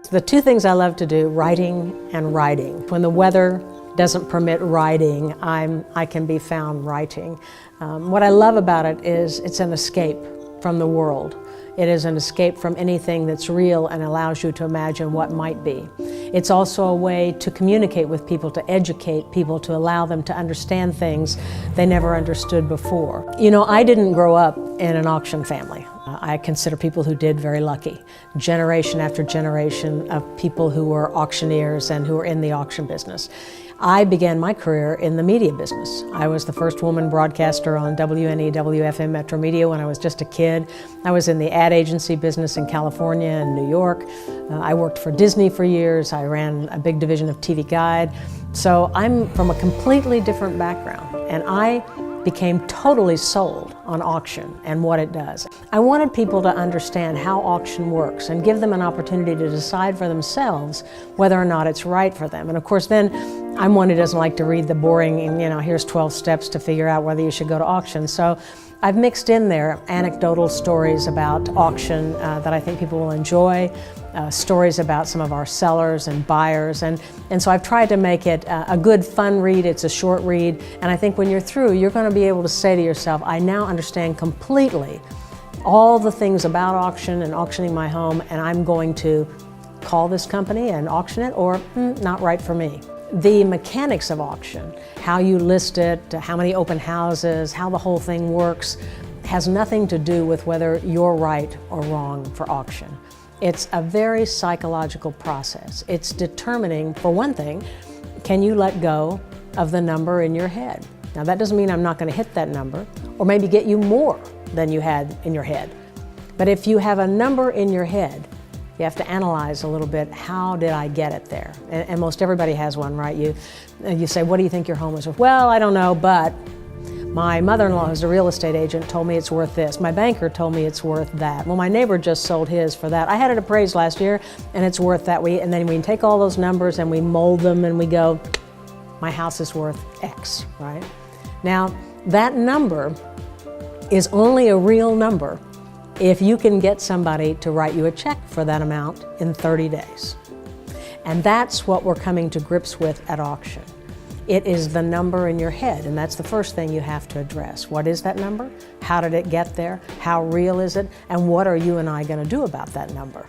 The two things I love to do, writing and writing. When the weather doesn't permit writing, I can be found writing. What I love about it is it's an escape from the world. It is an escape from anything that's real and allows you to imagine what might be. It's also a way to communicate with people, to educate people, to allow them to understand things they never understood before. You know, I didn't grow up in an auction family. I consider people who did very lucky. Generation after generation of people who were auctioneers and who were in the auction business. I began my career in the media business. I was the first woman broadcaster on WNE, WFM Metro Media when I was just a kid. I was in the ad agency business in California and New York. I worked for Disney for years. I ran a big division of TV Guide. So I'm from a completely different background, and I became totally sold on auction and what it does. I wanted people to understand how auction works and give them an opportunity to decide for themselves whether or not it's right for them. And of course then, I'm one who doesn't like to read the boring, here's 12 steps to figure out whether you should go to auction. So I've mixed in there anecdotal stories about auction that I think people will enjoy, stories about some of our sellers and buyers, and so I've tried to make it a good fun read. It's a short read, and I think when you're through, you're going to be able to say to yourself, I now understand completely all the things about auction and auctioning my home, and I'm going to call this company and auction it, or not right for me. The mechanics of auction, how you list it, how many open houses, how the whole thing works, has nothing to do with whether you're right or wrong for auction. It's a very psychological process. It's determining, for one thing, can you let go of the number in your head? Now that doesn't mean I'm not going to hit that number, or maybe get you more than you had in your head. But if you have a number in your head, you have to analyze a little bit, how did I get it there? And most everybody has one, right? You say, what do you think your home is worth? Well, I don't know, but my mother-in-law, who's a real estate agent, told me it's worth this. My banker told me it's worth that. Well, my neighbor just sold his for that. I had it appraised last year, and it's worth that. And then we can take all those numbers and we mold them and we go, my house is worth X, right? Now, that number is only a real number if you can get somebody to write you a check for that amount in 30 days. And that's what we're coming to grips with at auction. It is the number in your head, and that's the first thing you have to address. What is that number? How did it get there? How real is it? And what are you and I going to do about that number?